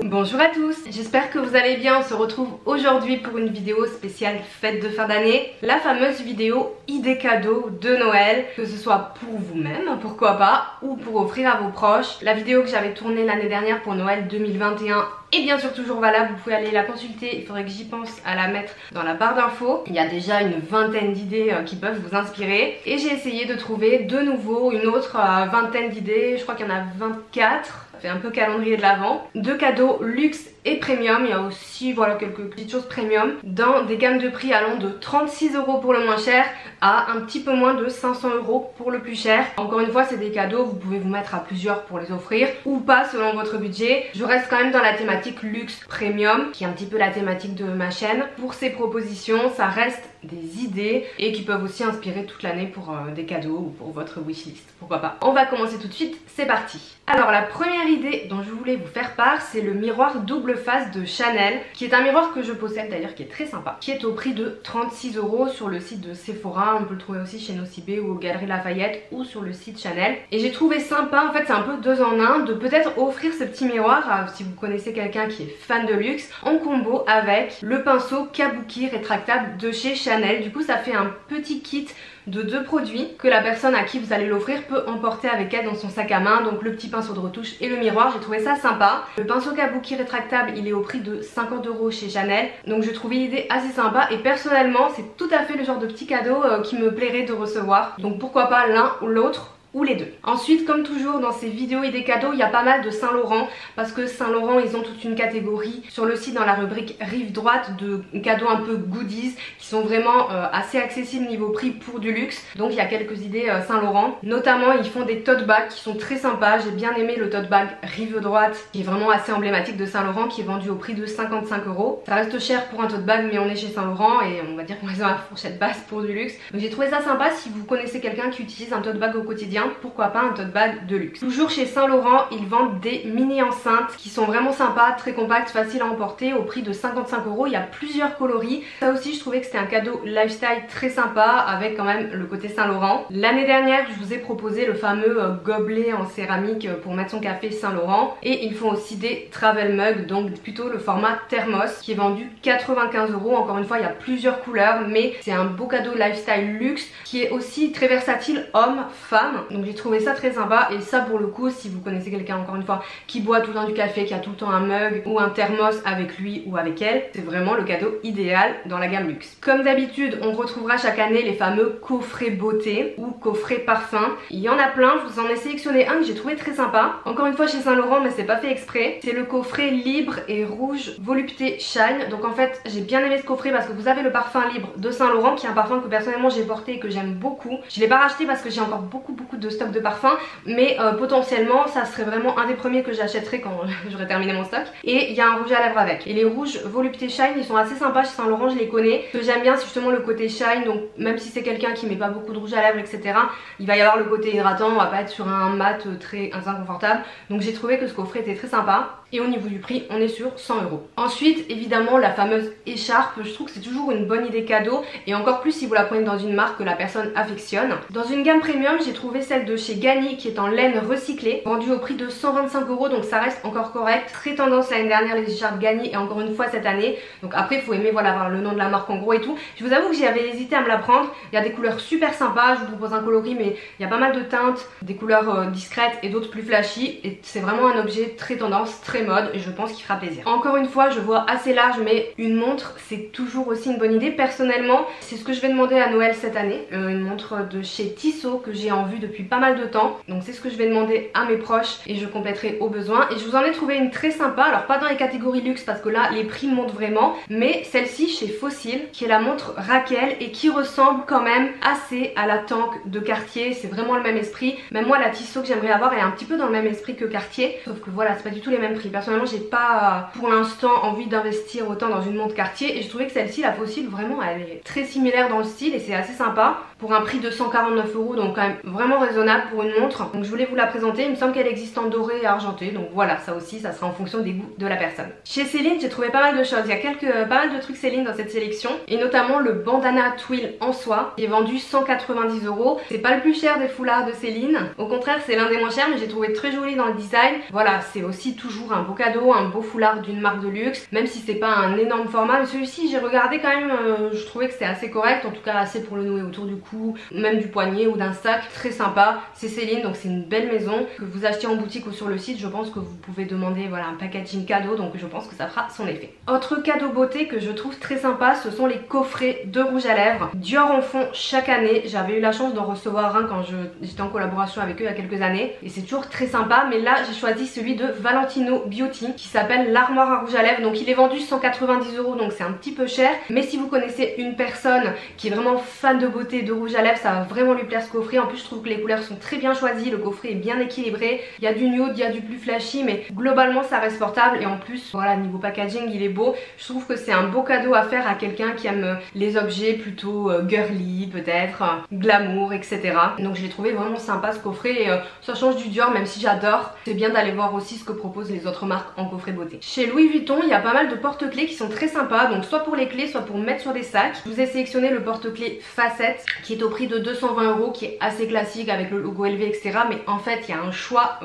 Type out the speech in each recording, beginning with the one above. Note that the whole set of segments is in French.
Bonjour à tous, j'espère que vous allez bien. On se retrouve aujourd'hui pour une vidéo spéciale fête de fin d'année. La fameuse vidéo idée cadeau de Noël, que ce soit pour vous-même, pourquoi pas, ou pour offrir à vos proches. La vidéo que j'avais tournée l'année dernière pour Noël 2021 est bien sûr toujours valable, vous pouvez aller la consulter. Il faudrait que j'y pense à la mettre dans la barre d'infos. Il y a déjà une vingtaine d'idées qui peuvent vous inspirer. Et j'ai essayé de trouver de nouveau une autre vingtaine d'idées, je crois qu'il y en a 24. Ça fait un peu calendrier de l'Avent, de cadeaux luxe et premium. Il y a aussi voilà, quelques petites choses premium dans des gammes de prix allant de 36 € pour le moins cher à un petit peu moins de 500 € pour le plus cher. Encore une fois, c'est des cadeaux, vous pouvez vous mettre à plusieurs pour les offrir ou pas selon votre budget. Je reste quand même dans la thématique luxe premium qui est un petit peu la thématique de ma chaîne. Pour ces propositions, ça reste des idées et qui peuvent aussi inspirer toute l'année pour des cadeaux ou pour votre wishlist, pourquoi pas. On va commencer tout de suite, c'est parti. Alors la première idée dont je voulais vous faire part, c'est le miroir double face de Chanel, qui est un miroir que je possède d'ailleurs, qui est très sympa, qui est au prix de 36 € sur le site de Sephora. On peut le trouver aussi chez Nocibé ou aux Galeries Lafayette ou sur le site Chanel. Et j'ai trouvé sympa, en fait c'est un peu 2 en 1, de peut-être offrir ce petit miroir si vous connaissez quelqu'un qui est fan de luxe, en combo avec le pinceau Kabuki rétractable de chez Chanel. Du coup ça fait un petit kit de 2 produits que la personne à qui vous allez l'offrir peut emporter avec elle dans son sac à main. Donc le petit pinceau de retouche et le miroir, j'ai trouvé ça sympa. Le pinceau Kabuki rétractable, il est au prix de 50 € chez Chanel. Donc je trouvais l'idée assez sympa et personnellement c'est tout à fait le genre de petit cadeau qui me plairait de recevoir. Donc pourquoi pas l'un ou l'autre ou les deux. Ensuite, comme toujours dans ces vidéos et des cadeaux, il y a pas mal de Saint Laurent parce que Saint Laurent ils ont toute une catégorie sur le site dans la rubrique rive droite de cadeaux un peu goodies qui sont vraiment assez accessibles niveau prix pour du luxe. Donc il y a quelques idées Saint Laurent, notamment ils font des tote bags qui sont très sympas. J'ai bien aimé le tote bag rive droite qui est vraiment assez emblématique de Saint Laurent, qui est vendu au prix de 55 €. Ça reste cher pour un tote bag mais on est chez Saint Laurent et on va dire qu'on est dans la fourchette basse pour du luxe. Donc j'ai trouvé ça sympa. Si vous connaissez quelqu'un qui utilise un tote bag au quotidien, pourquoi pas un tote bag de luxe. Toujours chez Saint Laurent, ils vendent des mini enceintes qui sont vraiment sympas, très compactes, faciles à emporter au prix de 55 €. Il y a plusieurs coloris. Ça aussi je trouvais que c'était un cadeau lifestyle très sympa avec quand même le côté Saint Laurent. L'année dernière je vous ai proposé le fameux gobelet en céramique pour mettre son café Saint Laurent, et ils font aussi des travel mugs, donc plutôt le format thermos, qui est vendu 95 €. Encore une fois il y a plusieurs couleurs mais c'est un beau cadeau lifestyle luxe qui est aussi très versatile homme-femme. Donc j'ai trouvé ça très sympa. Et ça pour le coup, si vous connaissez quelqu'un encore une fois qui boit tout le temps du café, qui a tout le temps un mug ou un thermos avec lui ou avec elle, c'est vraiment le cadeau idéal dans la gamme luxe. Comme d'habitude on retrouvera chaque année les fameux coffrets beauté ou coffrets parfum. Il y en a plein, je vous en ai sélectionné un que j'ai trouvé très sympa, encore une fois chez Saint Laurent mais c'est pas fait exprès. C'est le coffret libre et rouge volupté shine. Donc en fait j'ai bien aimé ce coffret parce que vous avez le parfum libre de Saint Laurent qui est un parfum que personnellement j'ai porté et que j'aime beaucoup. Je l'ai pas racheté parce que j'ai encore beaucoup de stock de parfums, mais potentiellement ça serait vraiment un des premiers que j'achèterais quand j'aurai terminé mon stock. Et il y a un rouge à lèvres avec, et les rouges volupté shine ils sont assez sympas chez Saint Laurent, je les connais. Ce que j'aime bien c'est justement le côté shine, donc même si c'est quelqu'un qui met pas beaucoup de rouge à lèvres etc, il va y avoir le côté hydratant, on va pas être sur un mat très inconfortable. Donc j'ai trouvé que ce coffret était très sympa. Et au niveau du prix on est sur 100 €. Ensuite évidemment la fameuse écharpe, je trouve que c'est toujours une bonne idée cadeau, et encore plus si vous la prenez dans une marque que la personne affectionne. Dans une gamme premium j'ai trouvé celle de chez Ganni qui est en laine recyclée, vendue au prix de 125 €, donc ça reste encore correct. Très tendance l'année dernière les écharpes Ganni et encore une fois cette année. Donc après il faut aimer voilà avoir le nom de la marque en gros et tout. Je vous avoue que j'avais hésité à me la prendre. Il y a des couleurs super sympas, je vous propose un coloris mais il y a pas mal de teintes, des couleurs discrètes et d'autres plus flashy, et c'est vraiment un objet très tendance, très mode, et je pense qu'il fera plaisir. Encore une fois je vois assez large mais une montre c'est toujours aussi une bonne idée. Personnellement c'est ce que je vais demander à Noël cette année, une montre de chez Tissot que j'ai en vue depuis pas mal de temps. Donc c'est ce que je vais demander à mes proches et je compléterai au besoin. Et je vous en ai trouvé une très sympa, alors pas dans les catégories luxe parce que là les prix montent vraiment, mais celle-ci chez Fossil qui est la montre Raquel et qui ressemble quand même assez à la Tank de Cartier. C'est vraiment le même esprit. Même moi la Tissot que j'aimerais avoir elle est un petit peu dans le même esprit que Cartier, sauf que voilà c'est pas du tout les mêmes prix. Personnellement j'ai pas pour l'instant envie d'investir autant dans une montre Cartier, et je trouvais que celle-ci la Fossil vraiment elle est très similaire dans le style et c'est assez sympa. pour un prix de 149 €, donc quand même vraiment raisonnable pour une montre. Donc je voulais vous la présenter, il me semble qu'elle existe en doré et argenté, donc voilà, ça aussi ça sera en fonction des goûts de la personne. Chez Céline j'ai trouvé pas mal de choses, il y a pas mal de trucs Céline dans cette sélection, et notamment le bandana twill en soie qui est vendu 190 €. C'est pas le plus cher des foulards de Céline, au contraire c'est l'un des moins chers, mais j'ai trouvé très joli dans le design. Voilà, c'est aussi toujours un beau cadeau, un beau foulard d'une marque de luxe, même si c'est pas un énorme format, mais celui-ci j'ai regardé quand même, je trouvais que c'était assez correct, en tout cas assez pour le nouer autour du cou, même du poignet ou d'un sac, très sympa. C'est Céline, donc c'est une belle maison. Que vous achetiez en boutique ou sur le site, je pense que vous pouvez demander voilà un packaging cadeau, donc je pense que ça fera son effet. Autre cadeau beauté que je trouve très sympa, ce sont les coffrets de rouge à lèvres. Dior en font chaque année, j'avais eu la chance d'en recevoir un quand j'étais en collaboration avec eux il y a quelques années, et c'est toujours très sympa, mais là j'ai choisi celui de Valentino Beauty qui s'appelle l'armoire à rouge à lèvres. Donc il est vendu 190 €, donc c'est un petit peu cher, mais si vous connaissez une personne qui est vraiment fan de beauté, de rouge à lèvres, ça va vraiment lui plaire ce coffret. En plus je trouve que les couleurs sont très bien choisies, le coffret est bien équilibré, il y a du nude, il y a du plus flashy, mais globalement ça reste portable, et en plus voilà, niveau packaging il est beau. Je trouve que c'est un beau cadeau à faire à quelqu'un qui aime les objets plutôt girly, peut-être glamour, etc. Donc je l'ai trouvé vraiment sympa ce coffret, et ça change du Dior, même si j'adore. C'est bien d'aller voir aussi ce que proposent les autres marques en coffret beauté. Chez Louis Vuitton il y a pas mal de porte-clés qui sont très sympas, donc soit pour les clés, soit pour mettre sur des sacs. Je vous ai sélectionné le porte-clés Facette qui est au prix de 220 €, qui est assez classique avec le logo élevé, etc. Mais en fait il y a un choix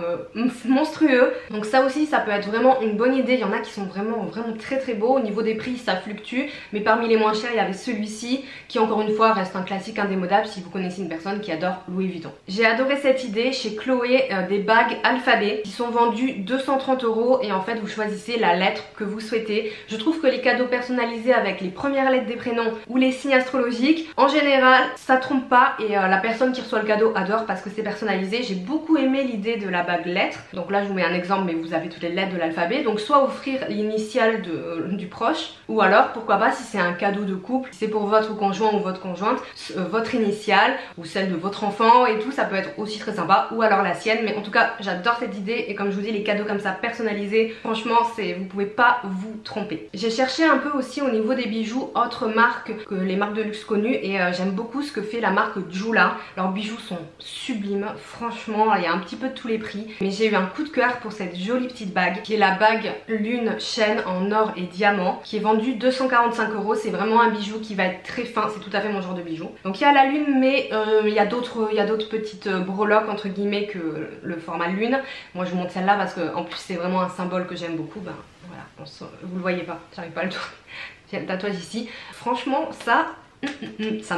monstrueux, donc ça aussi ça peut être vraiment une bonne idée. Il y en a qui sont vraiment très beaux. Au niveau des prix ça fluctue, mais parmi les moins chers il y avait celui-ci qui encore une fois reste un classique indémodable si vous connaissez une personne qui adore Louis Vuitton. J'ai adoré cette idée chez Chloé, des bagues alphabet qui sont vendues 230 €, et en fait vous choisissez la lettre que vous souhaitez. Je trouve que les cadeaux personnalisés avec les premières lettres des prénoms ou les signes astrologiques, en général ça trompe pas, et la personne qui reçoit le cadeau adore parce que c'est personnalisé. J'ai beaucoup aimé l'idée de la bague lettre, donc là je vous mets un exemple, mais vous avez toutes les lettres de l'alphabet, donc soit offrir l'initiale du proche, ou alors pourquoi pas si c'est un cadeau de couple, si c'est pour votre conjoint ou votre conjointe, votre initiale ou celle de votre enfant et tout, ça peut être aussi très sympa, ou alors la sienne. Mais en tout cas j'adore cette idée, et comme je vous dis, les cadeaux comme ça personnalisés, franchement vous pouvez pas vous tromper. J'ai cherché un peu aussi au niveau des bijoux autres marques que les marques de luxe connues, et j'aime beaucoup ce que fait la marque Jula. Leurs bijoux sont sublimes, franchement il y a un petit peu de tous les prix, mais j'ai eu un coup de cœur pour cette jolie petite bague qui est la bague lune chaîne en or et diamant, qui est vendue 245 €. C'est vraiment un bijou qui va être très fin, c'est tout à fait mon genre de bijou. Donc il y a la lune, mais il y a d'autres petites breloques entre guillemets que le format lune. Moi je vous montre celle-là parce que en plus c'est vraiment un symbole que j'aime beaucoup. Ben voilà, vous le voyez pas, j'arrive pas à le tourner. J'ai le tatouage ici. Franchement ça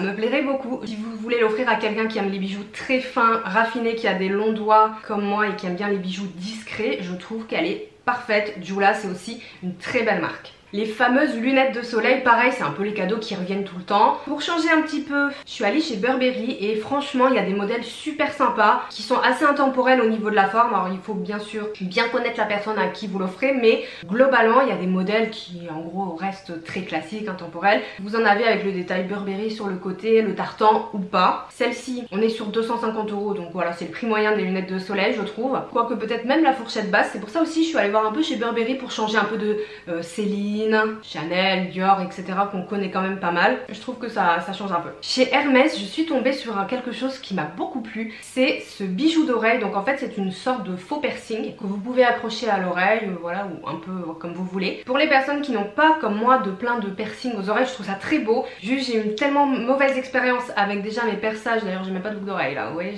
me plairait beaucoup. Si vous voulez l'offrir à quelqu'un qui aime les bijoux très fins, raffinés, qui a des longs doigts comme moi et qui aime bien les bijoux discrets, je trouve qu'elle est parfaite. Jula c'est aussi une très belle marque. Les fameuses lunettes de soleil, pareil, c'est un peu les cadeaux qui reviennent tout le temps. Pour changer un petit peu, je suis allée chez Burberry, et franchement il y a des modèles super sympas qui sont assez intemporels au niveau de la forme. Alors il faut bien sûr bien connaître la personne à qui vous l'offrez, mais globalement il y a des modèles qui en gros restent très classiques, intemporels. Vous en avez avec le détail Burberry sur le côté, le tartan ou pas. Celle-ci on est sur 250 €, donc voilà, c'est le prix moyen des lunettes de soleil je trouve. Quoique peut-être même la fourchette basse, c'est pour ça aussi je suis allée voir un peu chez Burberry pour changer un peu de Céline, Chanel, Dior, etc. qu'on connaît quand même pas mal. Je trouve que ça change un peu. Chez Hermès, je suis tombée sur quelque chose qui m'a beaucoup plu. C'est ce bijou d'oreille. Donc en fait c'est une sorte de faux piercing que vous pouvez accrocher à l'oreille, voilà, ou un peu comme vous voulez. Pour les personnes qui n'ont pas comme moi de plein de piercings aux oreilles, je trouve ça très beau. Juste j'ai eu une tellement mauvaise expérience avec déjà mes perçages. D'ailleurs j'ai même pas de boucle d'oreille là, ouais,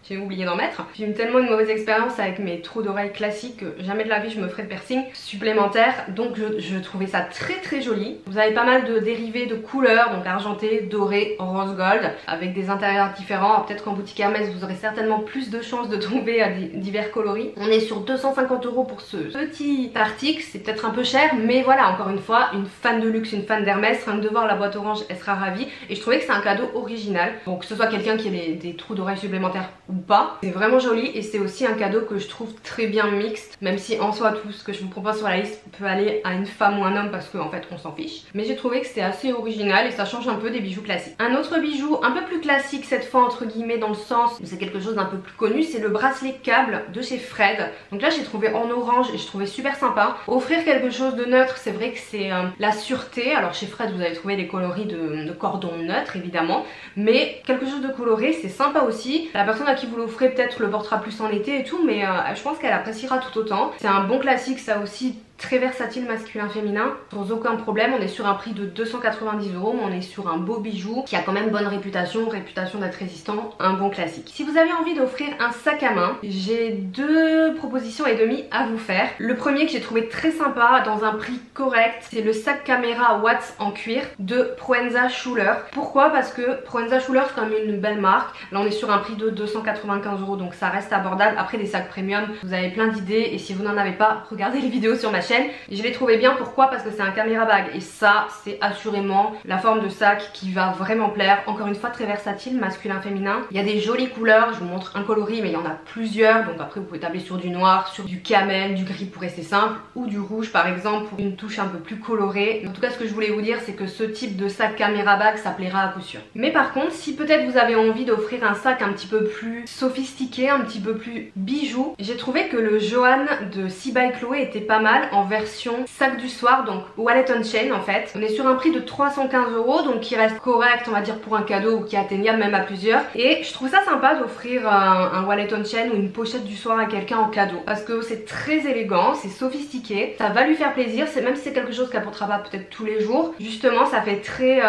j'ai oublié d'en mettre. J'ai eu tellement une mauvaise expérience avec mes trous d'oreilles classiques que jamais de la vie je me ferai de piercing supplémentaire. Donc je trouvais ça très joli. Vous avez pas mal de dérivés de couleurs, donc argenté, doré, rose gold, avec des intérieurs différents. Peut-être qu'en boutique Hermès vous aurez certainement plus de chances de tomber à divers coloris. On est sur 250 € pour ce petit article, c'est peut-être un peu cher, mais voilà, encore une fois, une fan de luxe, une fan d'Hermès, rien que de voir la boîte orange elle sera ravie, et je trouvais que c'est un cadeau original. Donc que ce soit quelqu'un qui ait des trous d'oreilles supplémentaires ou ou pas. C'est vraiment joli et c'est aussi un cadeau que je trouve très bien mixte, même si en soi tout ce que je vous propose sur la liste peut aller à une femme ou un homme parce qu'en fait on s'en fiche. Mais j'ai trouvé que c'était assez original et ça change un peu des bijoux classiques. Un autre bijou un peu plus classique cette fois entre guillemets dans le sens où c'est quelque chose d'un peu plus connu, c'est le bracelet câble de chez Fred. Donc là j'ai trouvé en orange et je trouvais super sympa. Offrir quelque chose de neutre, c'est vrai que c'est la sûreté. Alors chez Fred vous allez trouver des coloris de cordon neutre évidemment, mais quelque chose de coloré c'est sympa aussi. La personne à qui vous l'offrez peut-être le portera plus en été et tout, mais je pense qu'elle appréciera tout autant. C'est un bon classique ça aussi, très versatile masculin féminin sans aucun problème. On est sur un prix de 290 €, mais on est sur un beau bijou qui a quand même bonne réputation d'être résistant, un bon classique. Si vous avez envie d'offrir un sac à main, j'ai 2 propositions et demie à vous faire. Le premier que j'ai trouvé très sympa dans un prix correct, c'est le sac caméra Watts en cuir de Proenza Schuler. Pourquoi? Parce que Proenza Schuler c'est quand même une belle marque. Là on est sur un prix de 295 €, donc ça reste abordable. Après des sacs premium, vous avez plein d'idées et si vous n'en avez pas, regardez les vidéos sur ma chaîne. Je l'ai trouvé bien, pourquoi? Parce que c'est un caméra bag et ça c'est assurément la forme de sac qui va vraiment plaire. Encore une fois très versatile, masculin féminin. Il y a des jolies couleurs, je vous montre un coloris mais il y en a plusieurs, donc après vous pouvez tabler sur du noir, sur du camel, du gris pour rester simple, ou du rouge par exemple pour une touche un peu plus colorée. En tout cas ce que je voulais vous dire c'est que ce type de sac caméra bag ça plaira à coup sûr. Mais par contre si peut-être vous avez envie d'offrir un sac un petit peu plus sophistiqué, un petit peu plus bijou, j'ai trouvé que le Johan de Si by Chloé était pas mal en version sac du soir, donc wallet on chain en fait. On est sur un prix de 315 €, donc qui reste correct on va dire pour un cadeau ou qui est atteignable même à plusieurs. Et je trouve ça sympa d'offrir un wallet on chain ou une pochette du soir à quelqu'un en cadeau parce que c'est très élégant, c'est sophistiqué, ça va lui faire plaisir, c'est même si c'est quelque chose qu'elle portera pas peut-être tous les jours. Justement ça fait très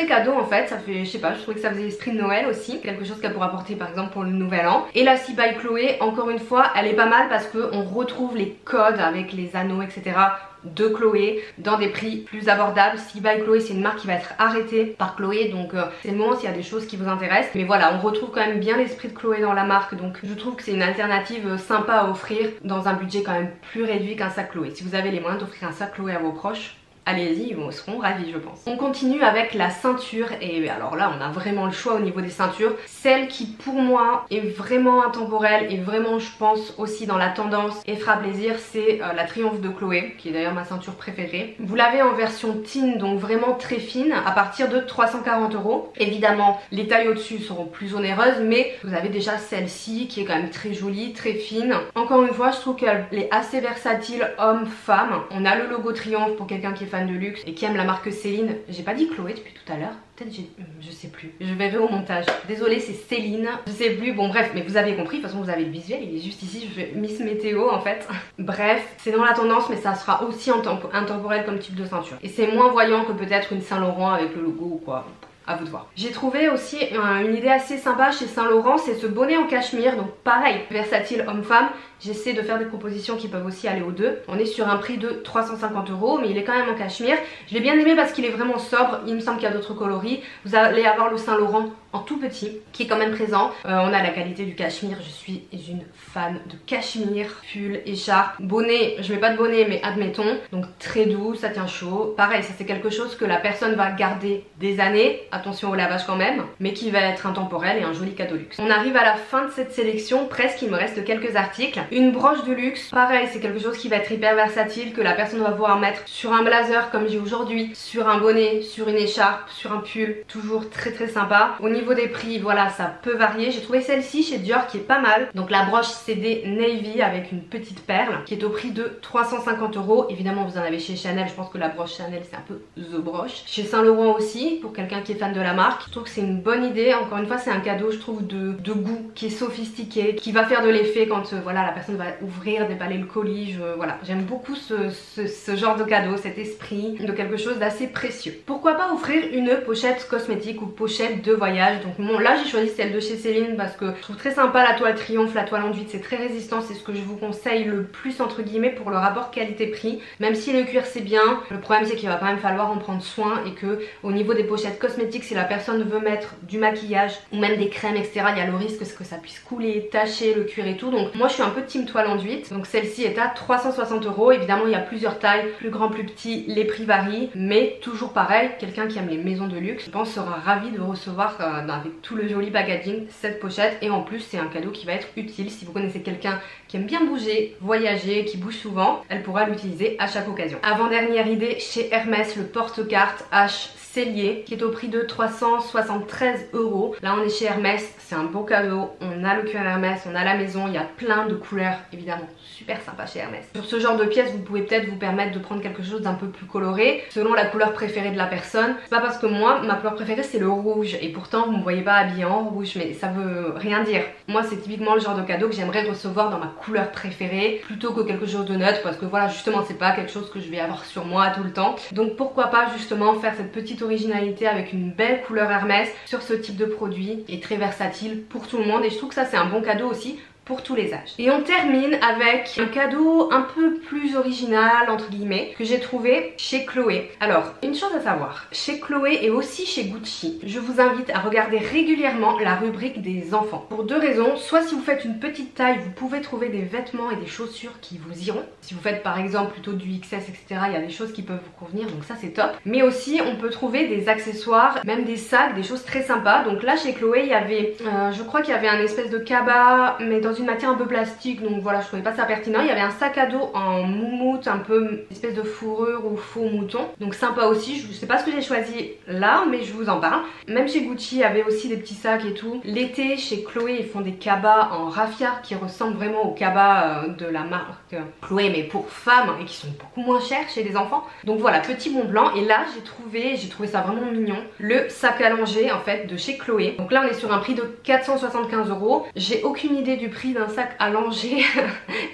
cadeau en fait, ça fait je sais pas, je trouvais que ça faisait l'esprit de Noël aussi, quelque chose qu'elle pourra porter par exemple pour le nouvel an. Et la Si by Chloé encore une fois elle est pas mal parce qu'on retrouve les codes avec les anneaux etc de Chloé dans des prix plus abordables. Si by Chloé c'est une marque qui va être arrêtée par Chloé, donc c'est le moment s'il y a des choses qui vous intéressent. Mais voilà, on retrouve quand même bien l'esprit de Chloé dans la marque, donc je trouve que c'est une alternative sympa à offrir dans un budget quand même plus réduit qu'un sac Chloé. Si vous avez les moyens d'offrir un sac Chloé à vos proches, allez-y, ils seront ravis je pense. On continue avec la ceinture et alors là on a vraiment le choix au niveau des ceintures. Celle qui pour moi est vraiment intemporelle et vraiment je pense aussi dans la tendance et fera plaisir, c'est la Triomphe de Chloé qui est d'ailleurs ma ceinture préférée. Vous l'avez en version teen, donc vraiment très fine, à partir de 340 €. Évidemment les tailles au dessus seront plus onéreuses, mais vous avez déjà celle-ci qui est quand même très jolie, très fine. Encore une fois je trouve qu'elle est assez versatile homme-femme. On a le logo Triomphe pour quelqu'un qui est fan de luxe et qui aime la marque Céline. J'ai pas dit Chloé depuis tout à l'heure, peut-être je sais plus, je verrai au montage. Désolée c'est Céline, je sais plus, bon bref, mais vous avez compris, de toute façon vous avez le visuel, il est juste ici, je fais Miss Météo en fait. Bref, c'est dans la tendance mais ça sera aussi intemporel comme type de ceinture. Et c'est moins voyant que peut-être une Saint Laurent avec le logo ou quoi. À vous de voir. J'ai trouvé aussi une idée assez sympa chez Saint Laurent, c'est ce bonnet en cachemire, donc pareil, versatile homme-femme. J'essaie de faire des propositions qui peuvent aussi aller aux deux. On est sur un prix de 350 €, mais il est quand même en cachemire. Je l'ai bien aimé parce qu'il est vraiment sobre, il me semble qu'il y a d'autres coloris. Vous allez avoir le Saint Laurent en tout petit, qui est quand même présent. On a la qualité du cachemire, je suis une fan de cachemire, pull, écharpe, bonnet, je mets pas de bonnet mais admettons. Donc très doux, ça tient chaud. Pareil, ça c'est quelque chose que la personne va garder des années, attention au lavage quand même, mais qui va être intemporel et un joli cadeau luxe. On arrive à la fin de cette sélection, presque, il me reste quelques articles. Une broche de luxe, pareil c'est quelque chose qui va être hyper versatile, que la personne va pouvoir mettre sur un blazer comme j'ai aujourd'hui, sur un bonnet, sur une écharpe, sur un pull, toujours très sympa. Au niveau des prix, voilà, ça peut varier. J'ai trouvé celle-ci chez Dior qui est pas mal. Donc la broche CD Navy avec une petite perle qui est au prix de 350 €. Évidemment vous en avez chez Chanel, je pense que la broche Chanel c'est un peu the broche. Chez Saint Laurent aussi, pour quelqu'un qui est fan de la marque. Je trouve que c'est une bonne idée, encore une fois c'est un cadeau je trouve de goût, qui est sophistiqué, qui va faire de l'effet quand voilà la personne va ouvrir, déballer le colis. Voilà, j'aime beaucoup ce genre de cadeau, cet esprit de quelque chose d'assez précieux. Pourquoi pas offrir une pochette cosmétique ou pochette de voyage. Donc bon, là j'ai choisi celle de chez Céline parce que je trouve très sympa la toile Triomphe, la toile enduite, c'est très résistant, c'est ce que je vous conseille le plus entre guillemets pour le rapport qualité-prix. Même si le cuir c'est bien, le problème c'est qu'il va quand même falloir en prendre soin et que au niveau des pochettes cosmétiques, si la personne veut mettre du maquillage ou même des crèmes etc, il y a le risque que ça puisse couler, tacher le cuir et tout. Donc moi je suis un peu ultime toile enduite. Donc celle-ci est à 360 €. Évidemment il y a plusieurs tailles, plus grand, plus petit, les prix varient, mais toujours pareil, quelqu'un qui aime les maisons de luxe, je pense, sera ravi de recevoir avec tout le joli packaging cette pochette. Et en plus c'est un cadeau qui va être utile si vous connaissez quelqu'un qui aime bien bouger, voyager, qui bouge souvent, elle pourra l'utiliser à chaque occasion. Avant-dernière idée, chez Hermès, le porte-carte H Cellier qui est au prix de 373 €. Là on est chez Hermès, c'est un beau cadeau, on a le cuir Hermès, on a la maison, il y a plein de couleurs évidemment, super sympa chez Hermès. Sur ce genre de pièces vous pouvez peut-être vous permettre de prendre quelque chose d'un peu plus coloré selon la couleur préférée de la personne. C'est pas parce que moi ma couleur préférée c'est le rouge et pourtant vous me voyez pas habillée en rouge, mais ça veut rien dire. Moi c'est typiquement le genre de cadeau que j'aimerais recevoir dans ma couleur préférée plutôt que quelque chose de neutre, parce que voilà justement c'est pas quelque chose que je vais avoir sur moi tout le temps. Donc pourquoi pas justement faire cette petite originalité avec une belle couleur Hermès sur ce type de produit, et très versatile pour tout le monde, et je trouve que ça c'est un bon cadeau aussi pour tous les âges. Et on termine avec un cadeau un peu plus original entre guillemets que j'ai trouvé chez Chloé. Alors une chose à savoir, chez Chloé et aussi chez Gucci, je vous invite à regarder régulièrement la rubrique des enfants pour deux raisons. Soit si vous faites une petite taille, vous pouvez trouver des vêtements et des chaussures qui vous iront. Si vous faites par exemple plutôt du XS etc, il y a des choses qui peuvent vous convenir, donc ça c'est top. Mais aussi on peut trouver des accessoires, même des sacs, des choses très sympas. Donc là chez Chloé il y avait, je crois qu'il y avait un espèce de cabas mais dans une matière un peu plastique, donc voilà je trouvais pas ça pertinent. Il y avait un sac à dos en moumoute, un peu une espèce de fourrure ou faux mouton, donc sympa aussi. Je sais pas ce que j'ai choisi là mais je vous en parle. Même chez Gucci il y avait aussi des petits sacs et tout. L'été chez Chloé ils font des cabas en raffia qui ressemblent vraiment aux cabas de la marque Chloé mais pour femmes, et qui sont beaucoup moins chers chez les enfants. Donc voilà, petit Mont Blanc. Et là j'ai trouvé ça vraiment mignon, le sac allongé en fait de chez Chloé. Donc là on est sur un prix de 475 €. J'ai aucune idée du prix d'un sac allongé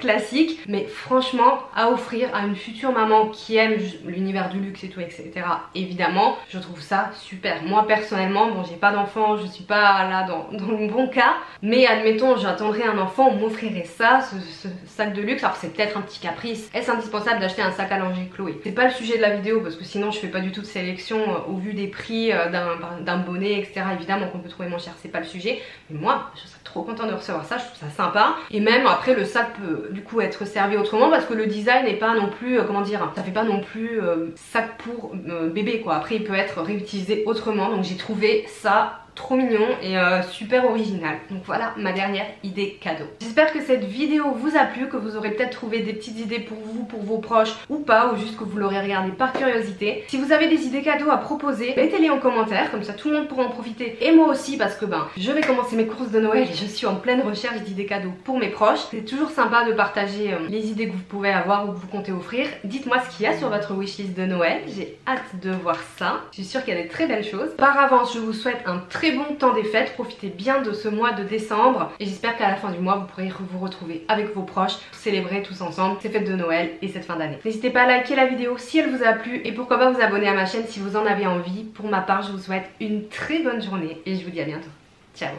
classique, mais franchement à offrir à une future maman qui aime l'univers du luxe et tout etc, évidemment je trouve ça super. Moi personnellement, bon j'ai pas d'enfant, je suis pas là dans le bon cas, mais admettons j'attendrai un enfant, on m'offrirait ça, ce sac de luxe. Alors c'est peut-être un petit caprice, est-ce indispensable d'acheter un sac allongé Chloé? C'est pas le sujet de la vidéo parce que sinon je fais pas du tout de sélection au vu des prix d'un bonnet etc, évidemment qu'on peut trouver moins cher, c'est pas le sujet. Mais moi je serais trop contente de recevoir ça, je trouve ça sympa. Et même après le sac peut du coup être servi autrement parce que le design n'est pas non plus, comment dire, ça fait pas non plus sac pour bébé quoi. Après il peut être réutilisé autrement, donc j'ai trouvé ça trop mignon et super original. Donc voilà ma dernière idée cadeau. J'espère que cette vidéo vous a plu, que vous aurez peut-être trouvé des petites idées pour vous, pour vos proches ou pas, ou juste que vous l'aurez regardé par curiosité. Si vous avez des idées cadeaux à proposer, mettez-les en commentaire, comme ça tout le monde pourra en profiter, et moi aussi, parce que je vais commencer mes courses de Noël et je suis en pleine recherche d'idées cadeaux pour mes proches. C'est toujours sympa de partager les idées que vous pouvez avoir ou que vous comptez offrir. Dites-moi ce qu'il y a sur votre wishlist de Noël, j'ai hâte de voir ça. Je suis sûre qu'il y a des très belles choses. Par avance je vous souhaite un très bon temps des fêtes, profitez bien de ce mois de décembre et j'espère qu'à la fin du mois vous pourrez vous retrouver avec vos proches, célébrer tous ensemble ces fêtes de Noël et cette fin d'année. N'hésitez pas à liker la vidéo si elle vous a plu et pourquoi pas vous abonner à ma chaîne si vous en avez envie. Pour ma part je vous souhaite une très bonne journée et je vous dis à bientôt. Ciao.